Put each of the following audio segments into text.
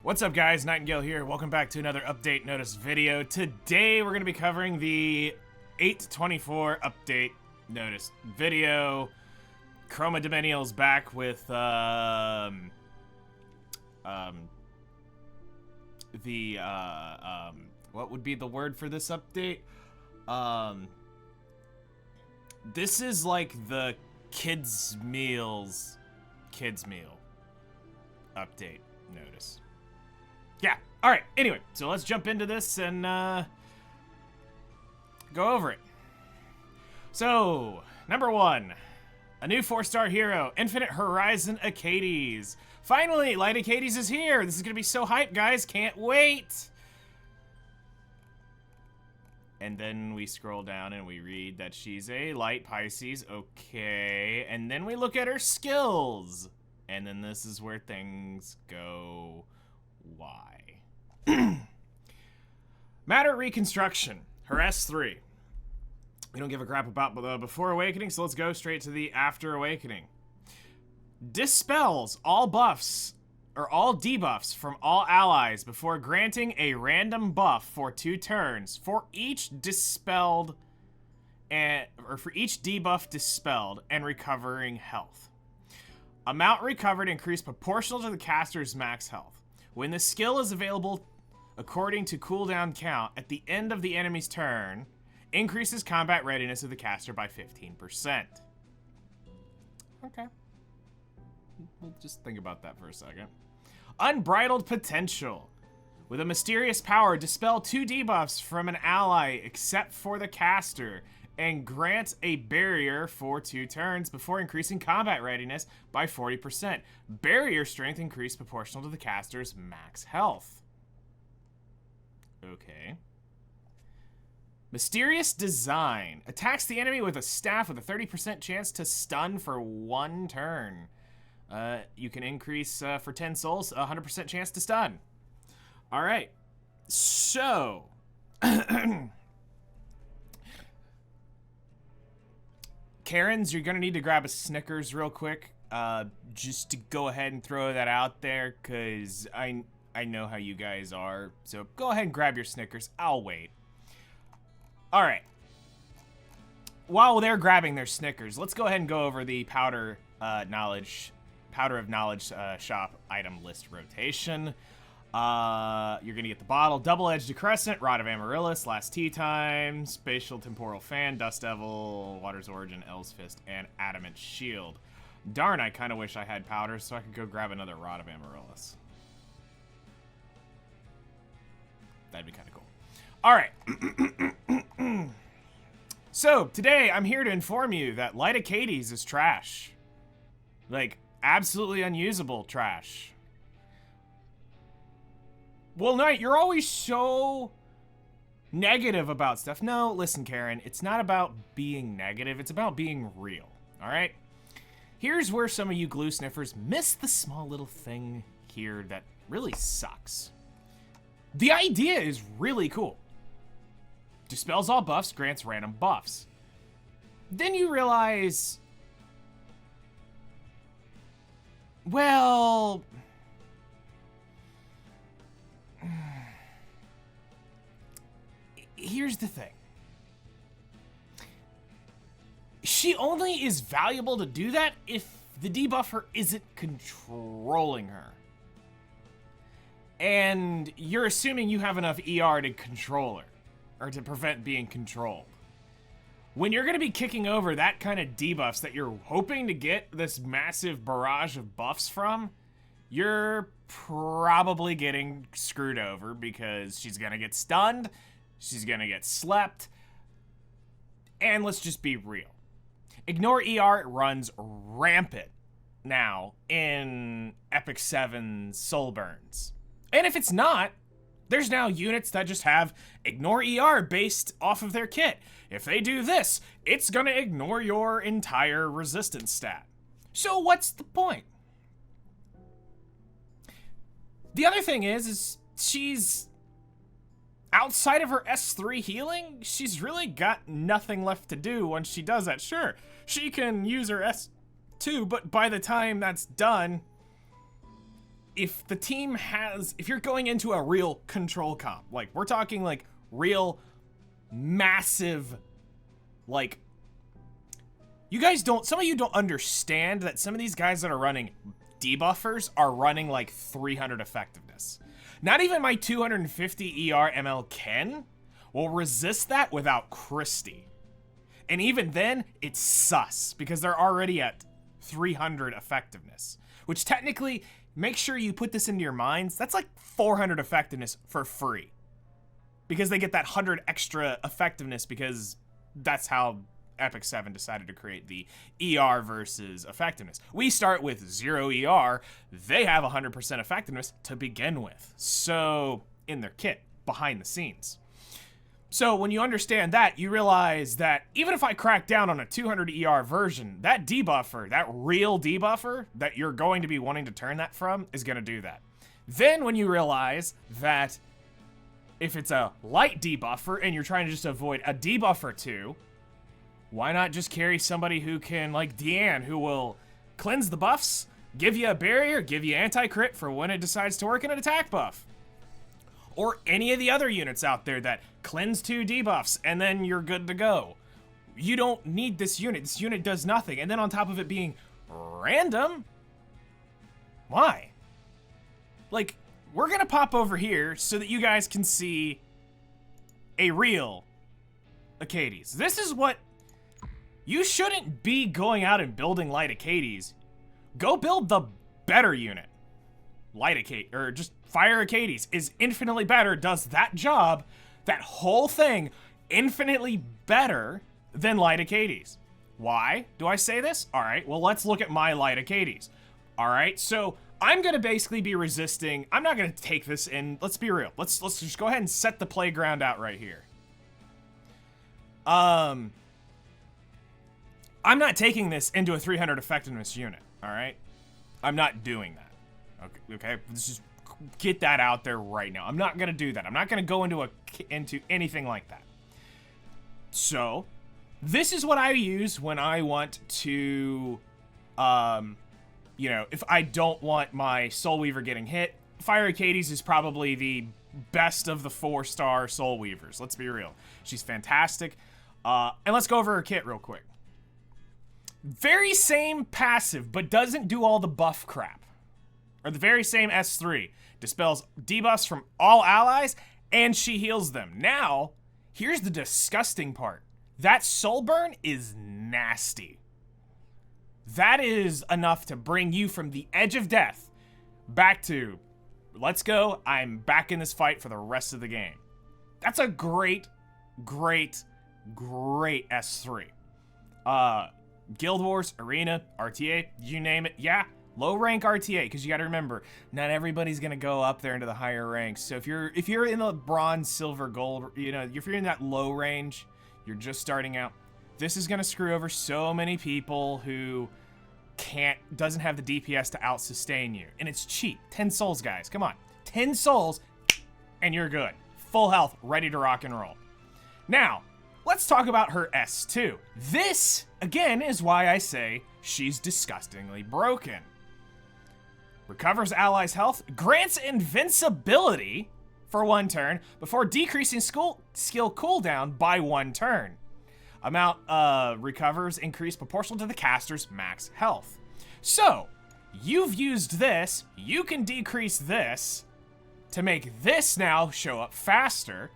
What's up guys, Nightingale here. Welcome back to another update notice video. Today we're going to be covering the 8.24 update notice video. Chroma Dominial's back with what would be the word for this update? This is like the kids meal update notice. Yeah, alright, anyway, so let's jump into this and go over it. So, number 1, a new 4-star hero, Infinite Horizon Achates. Finally, Light Achates is here. This is gonna be so hype, guys, can't wait. And then we scroll down and we read that she's a Light Pisces, okay. And then we look at her skills. And then this is where things go, why? Matter Reconstruction, her S3. We don't give a crap about before awakening, so let's go straight to the after awakening. Dispels all buffs, or all debuffs from all allies before granting a random buff for 2 turns for each dispelled, or for each debuff dispelled and recovering health. Amount recovered increased proportional to the caster's max health. When the skill is available according to cooldown count at the end of the enemy's turn, increases combat readiness of the caster by 15%. Okay. We'll just think about that for a second. Unbridled Potential. With a mysterious power, dispel 2 debuffs from an ally except for the caster, and grant a barrier for 2 turns before increasing combat readiness by 40%. Barrier strength increased proportional to the caster's max health. Okay. Mysterious Design. Attacks the enemy with a staff with a 30% chance to stun for 1 turn. You can increase for 10 souls, 100% chance to stun. Alright. So. Karens, you're gonna need to grab a Snickers real quick, just to go ahead and throw that out there, because I know how you guys are. So go ahead and grab your Snickers. I'll wait. Alright. While they're grabbing their Snickers, let's go ahead and go over the Powder of Knowledge shop item list rotation. You're gonna get the bottle, Double-Edged Decrescent, Rod of Amaryllis, Last Tea Time, Spatial Temporal Fan, Dust Devil, Water's Origin, El's Fist, and Adamant Shield. Darn, I kind of wish I had powder so I could go grab another Rod of Amaryllis. That'd be kind of cool. Alright. So, today I'm here to inform you that Light Achates is trash. Like, absolutely unusable trash. Well, Knight, you're always so negative about stuff. No, listen, Karen, it's not about being negative. It's about being real, all right? Here's where some of you glue sniffers miss the small little thing here that really sucks. The idea is really cool. Dispels all buffs, grants random buffs. Then you realize, well, here's the thing. She only is valuable to do that if the debuffer isn't controlling her. And you're assuming you have enough ER to control her, or to prevent being controlled. When you're going to be kicking over that kind of debuffs that you're hoping to get this massive barrage of buffs from, you're probably getting screwed over because she's going to get stunned, she's going to get slept, and let's just be real. Ignore ER runs rampant now in Epic 7 Soul Burns. And if it's not, there's now units that just have Ignore ER based off of their kit. If they do this, it's gonna ignore your entire resistance stat. So what's the point? The other thing is she's outside of her S3 healing, she's really got nothing left to do once she does that. Sure, she can use her S2, but by the time that's done, if the team has, if you're going into a real control comp, like we're talking like real massive, like, you guys don't, some of you don't understand that some of these guys that are running debuffers are running like 300 effectiveness. Not even my 250 ER ML Ken will resist that without Christie. And even then, it's sus, because they're already at 300 effectiveness. Which technically, make sure you put this into your minds, that's like 400 effectiveness for free. Because they get that 100 extra effectiveness because that's how Epic 7 decided to create the ER versus effectiveness. We start with 0 ER, they have 100% effectiveness to begin with. So, in their kit, behind the scenes. So when you understand that, you realize that even if I crack down on a 200 ER version, that debuffer, that real debuffer that you're going to be wanting to turn that from is going to do that. Then when you realize that if it's a light debuffer and you're trying to just avoid a debuff or two, why not just carry somebody who can, like Deanne, who will cleanse the buffs, give you a barrier, give you anti-crit for when it decides to work in an attack buff? Or any of the other units out there that cleanse 2 debuffs and then you're good to go. You don't need this unit. This unit does nothing. And then on top of it being random, why? Like, we're gonna pop over here so that you guys can see a real Achates. This is what, you shouldn't be going out and building Light Achates. Go build the better unit. Light Achates, or just Fire Achates is infinitely better, does that job, that whole thing, infinitely better than Light Achates. Why do I say this? All right, well, let's look at my Light Achates. All right, so I'm gonna basically be resisting, I'm not gonna take this in, let's be real. Let's just go ahead and set the playground out right here. I'm not taking this into a 300 effectiveness unit, all right? I'm not doing that, okay? Let's just get that out there right now. I'm not gonna do that. I'm not gonna go into anything like that. So, this is what I use when I want to, you know, if I don't want my Soul Weaver getting hit. Fire Achates is probably the best of the 4-star Soul Weavers. Let's be real. She's fantastic. And let's go over her kit real quick. Very same passive, but doesn't do all the buff crap. Or the very same S3. Dispels debuffs from all allies, and she heals them. Now, here's the disgusting part. That soul burn is nasty. That is enough to bring you from the edge of death back to, let's go, I'm back in this fight for the rest of the game. That's a great, great, great S3. Guild Wars, Arena, RTA, you name it, yeah. Low rank RTA, because you got to remember, not everybody's gonna go up there into the higher ranks. So if you're in the bronze, silver, gold, you know, if you're in that low range, you're just starting out. This is gonna screw over so many people who doesn't have the DPS to out sustain you, and it's cheap. 10 souls, guys, come on, 10 souls, and you're good. Full health, ready to rock and roll. Now, let's talk about her S2. This again is why I say she's disgustingly broken. Recovers allies' health, grants invincibility for 1 turn before decreasing skill cooldown by 1 turn. Amount recovers increase proportional to the caster's max health. So, you've used this, you can decrease this to make this now show up faster.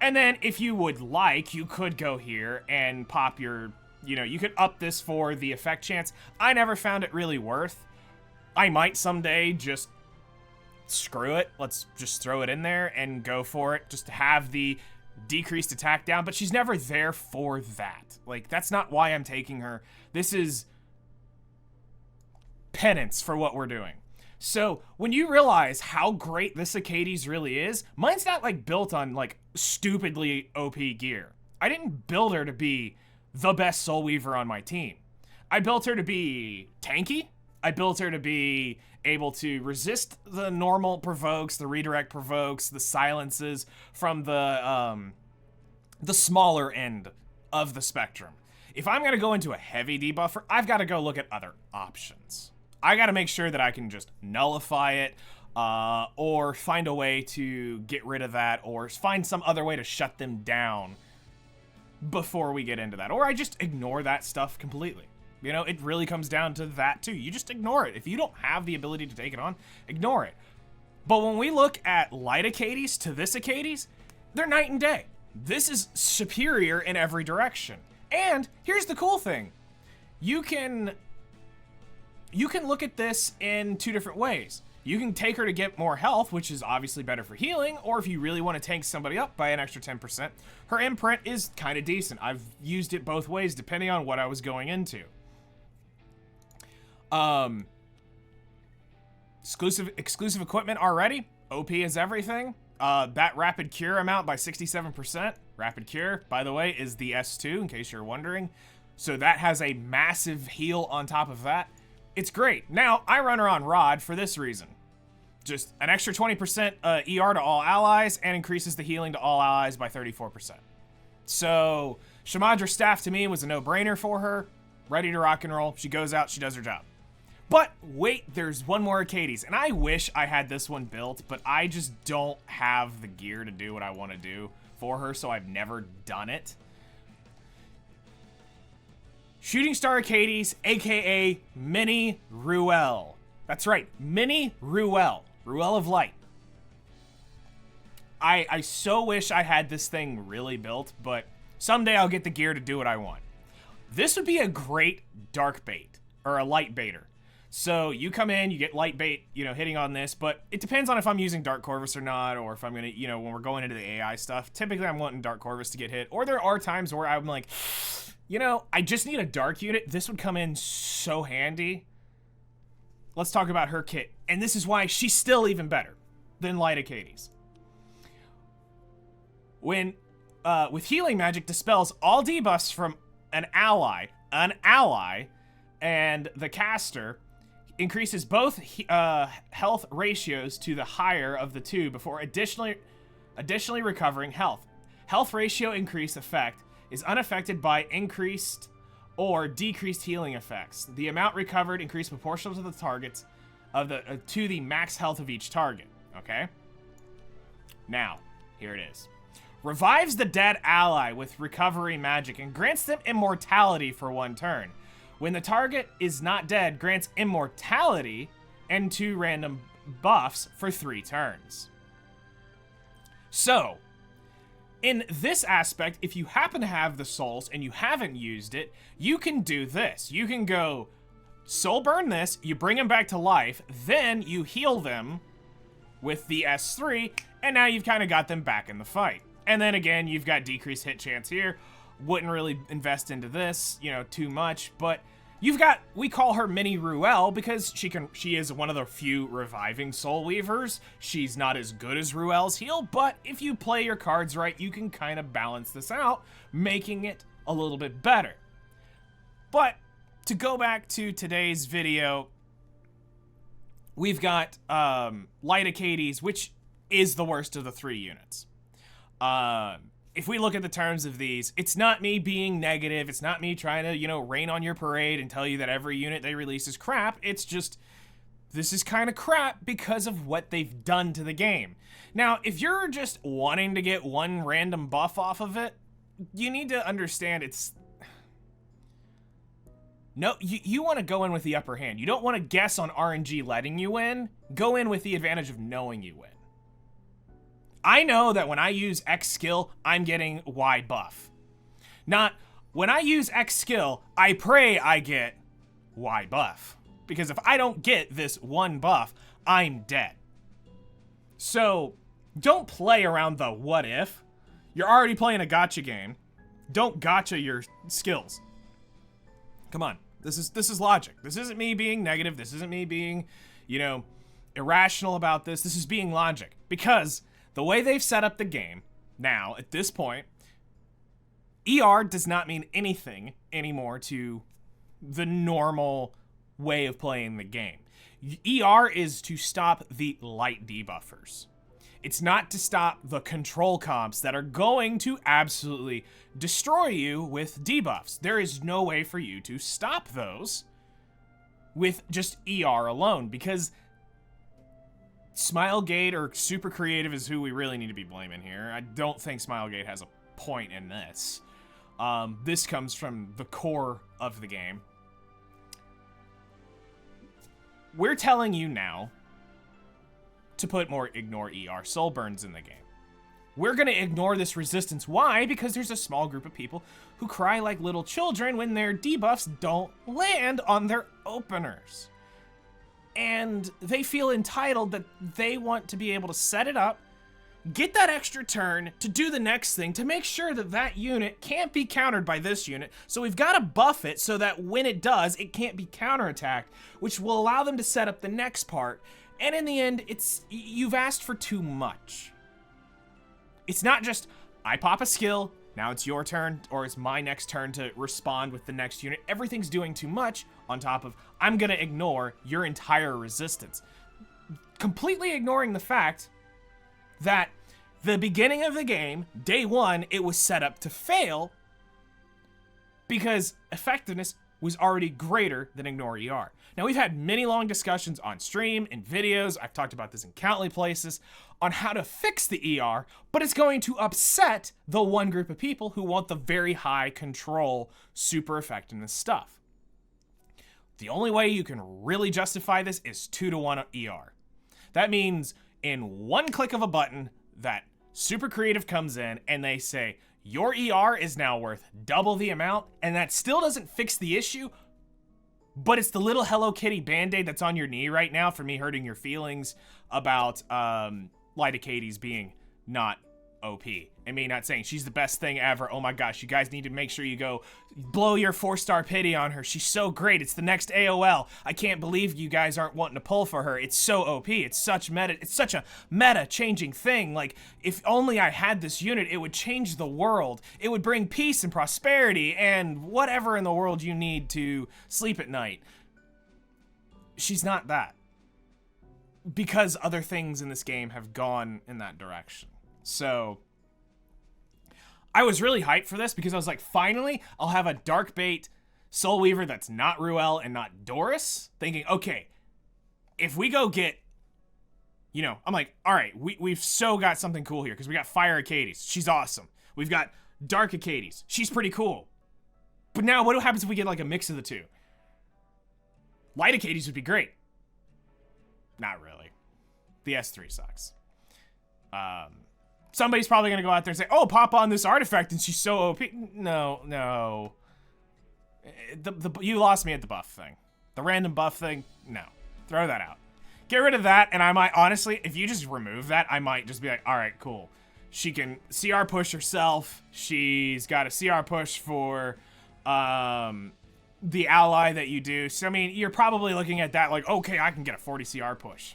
And then if you would like, you could go here and pop your, you know, you could up this for the effect chance. I never found it really worth. I might someday just screw it. Let's just throw it in there and go for it. Just to have the decreased attack down, but she's never there for that. Like, that's not why I'm taking her. This is penance for what we're doing. So when you realize how great this Achates really is, mine's not like built on like stupidly OP gear. I didn't build her to be the best Soul Weaver on my team. I built her to be tanky. I built her to be able to resist the normal provokes, the redirect provokes, the silences from the smaller end of the spectrum. If I'm gonna go into a heavy debuffer, I've got to go look at other options. I gotta make sure that I can just nullify it, or find a way to get rid of that, or find some other way to shut them down before we get into that. Or I just ignore that stuff completely. You know, it really comes down to that too. You just ignore it. If you don't have the ability to take it on, ignore it. But when we look at Light Achates to this Achates, they're night and day. This is superior in every direction. And here's the cool thing. You can look at this in two different ways. You can take her to get more health, which is obviously better for healing, or if you really want to tank somebody up by an extra 10%, her imprint is kind of decent. I've used it both ways depending on what I was going into. Exclusive equipment already. OP is everything. That rapid cure amount by 67%. Rapid cure, by the way, is the S2, in case you're wondering. So that has a massive heal on top of that. It's great. Now, I run her on Rod for this reason. Just an extra 20% ER to all allies and increases the healing to all allies by 34%. So, Shamadra's staff to me was a no-brainer for her. Ready to rock and roll. She goes out, she does her job. But wait, there's one more Achates, and I wish I had this one built, but I just don't have the gear to do what I want to do for her, so I've never done it. Shooting Star Achates, aka Mini Ruel. That's right, Mini Ruel. Ruel of Light. I so wish I had this thing really built, but someday I'll get the gear to do what I want. This would be a great dark bait, or a light baiter. So you come in, you get light bait, you know, hitting on this, but it depends on if I'm using Dark Corvus or not, or if I'm gonna, you know, when we're going into the AI stuff. Typically I'm wanting Dark Corvus to get hit, or there are times where I'm like, you know, I just need a dark unit. This would come in so handy. Let's talk about her kit. And this is why she's still even better than Light Achates. When, with healing magic, dispels all debuffs from an ally, and the caster increases both health ratios to the higher of the two before additionally recovering health. Health ratio increase effect is unaffected by increased or decreased healing effects. The amount recovered increased proportional to the targets of the to the max health of each target. Okay. Now, here it is. Revives the dead ally with recovery magic and grants them immortality for 1 turn. When the target is not dead, grants immortality and 2 random buffs for 3 turns. So, in this aspect, if you happen to have the souls and you haven't used it, you can do this. You can go soul burn this, you bring them back to life, then you heal them with the S3, and now you've kind of got them back in the fight. And then again, you've got decreased hit chance here. Wouldn't really invest into this, you know, too much, but you've got, we call her Mini Ruel because she is one of the few reviving Soul Weavers. She's not as good as Ruel's heal, but if you play your cards right, you can kind of balance this out, making it a little bit better. But to go back to today's video, we've got Light Achates, which is the worst of the 3 units. If we look at the terms of these, it's not me being negative. It's not me trying to, you know, rain on your parade and tell you that every unit they release is crap. It's just, this is kind of crap because of what they've done to the game. Now, if you're just wanting to get one random buff off of it, you need to understand it's... No, you want to go in with the upper hand. You don't want to guess on RNG letting you win. Go in with the advantage of knowing you win. I know that when I use X skill, I'm getting Y buff. Not, when I use X skill, I pray I get Y buff. Because if I don't get this 1 buff, I'm dead. So, don't play around the what if. You're already playing a gotcha game. Don't gotcha your skills. Come on, this is logic. This isn't me being negative. This isn't me being, you know, irrational about this. This is being logic. Because the way they've set up the game, now, at this point, ER does not mean anything anymore to the normal way of playing the game. ER is to stop the light debuffers. It's not to stop the control comps that are going to absolutely destroy you with debuffs. There is no way for you to stop those with just ER alone, because Smilegate or Super Creative is who we really need to be blaming here. I don't think Smilegate has a point in this. This comes from the core of the game. We're telling you now to put more ignore ER soul burns in the game. We're going to ignore this resistance. Why? Because there's a small group of people who cry like little children when their debuffs don't land on their openers. And they feel entitled that they want to be able to set it up, get that extra turn to do the next thing, to make sure that that unit can't be countered by this unit. So we've got to buff it so that when it does, it can't be counterattacked, which will allow them to set up the next part. And in the end, you've asked for too much. It's not just, I pop a skill, now it's your turn, or it's my next turn to respond with the next unit. Everything's doing too much on top of, I'm gonna ignore your entire resistance. Completely ignoring the fact that the beginning of the game, day one, it was set up to fail because effectiveness was already greater than ignore ER. Now, we've had many long discussions on stream and videos, I've talked about this in countless places, on how to fix the ER, but it's going to upset the one group of people who want the very high control, super effectiveness stuff. The only way you can really justify this is 2-to-1 ER. That means in one click of a button that Super Creative comes in and they say, your ER is now worth double the amount, and that still doesn't fix the issue, but it's the little Hello Kitty Band-Aid that's on your knee right now for me hurting your feelings about Light Achates being not OP. And me not saying she's the best thing ever. Oh my gosh, you guys need to make sure you go blow your 4-star pity on her. She's so great. It's the next AOL. I can't believe you guys aren't wanting to pull for her. It's so OP. It's such a meta changing thing. Like, if only I had this unit, it would change the world. It would bring peace and prosperity and whatever in the world you need to sleep at night. She's not that. Because other things in this game have gone in that direction. So I was really hyped for this because I was like, finally, I'll have a Dark Bait Soul Weaver that's not Ruel and not Doris. Thinking, okay, if we go get, I'm like, all right, we've so got something cool here because we got Fire Achates. She's awesome. We've got Dark Achates. She's pretty cool. But now what happens if we get like a mix of the two? Light Achates would be great. Not really. The S3 sucks. Somebody's probably going to go out there and say, oh, pop on this artifact and she's so OP. No. You lost me at the buff thing. The random buff thing, no. Throw that out. Get rid of that, and I might, honestly, if you just remove that, I might just be like, all right, cool. She can CR push herself. She's got a CR push for the ally that you do. So, I mean, you're probably looking at that like, okay, I can get a 40 CR push.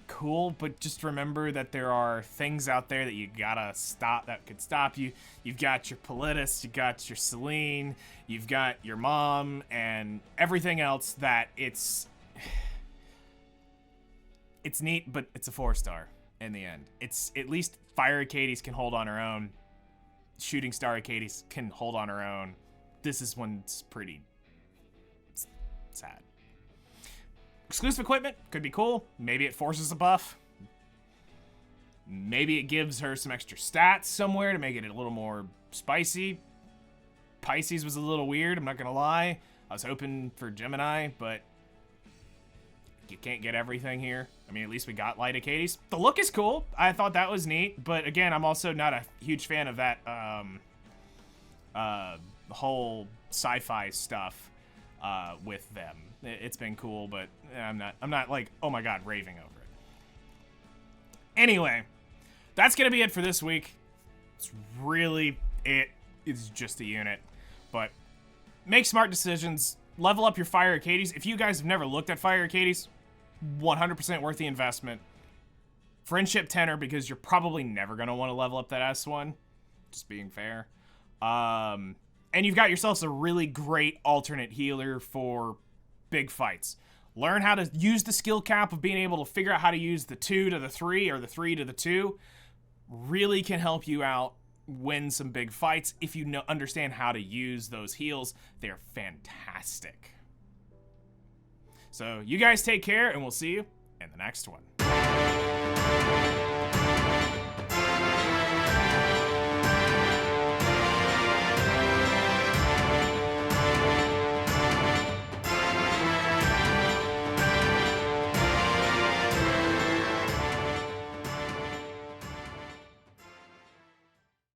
Cool, but just remember that there are things out there that you gotta stop, that could stop you. You've got your Politis, you got your Celine, you've got your mom, and everything else that it's neat, but it's a 4-star in the end. It's at least Fire Achates can hold on her own. Shooting Star Achates can hold on her own. This is one's pretty sad. Exclusive equipment could be cool. Maybe it forces a buff. Maybe it gives her some extra stats somewhere to make it a little more spicy. Pisces was a little weird, I'm not gonna lie. I was hoping for Gemini, but you can't get everything here. I mean, at least we got Light Achates. The look is cool. I thought that was neat, but again, I'm also not a huge fan of that whole sci-fi stuff with them. It's been cool, but I'm not like, oh my god, raving over it. Anyway, that's gonna be it for this week. It's really it. It's just a unit, but make smart decisions. Level up your Fire Achates. If you guys have never looked at Fire Achates, 100% worth the investment. Friendship tenor, because you're probably never gonna want to level up that S1. Just being fair. And you've got yourselves a really great alternate healer for big fights. Learn how to use the skill cap of being able to figure out how to use the 2 to the 3 or the 3 to the 2. Really can help you out win some big fights if you understand how to use those heals. They're fantastic. So you guys take care, and we'll see you in the next one.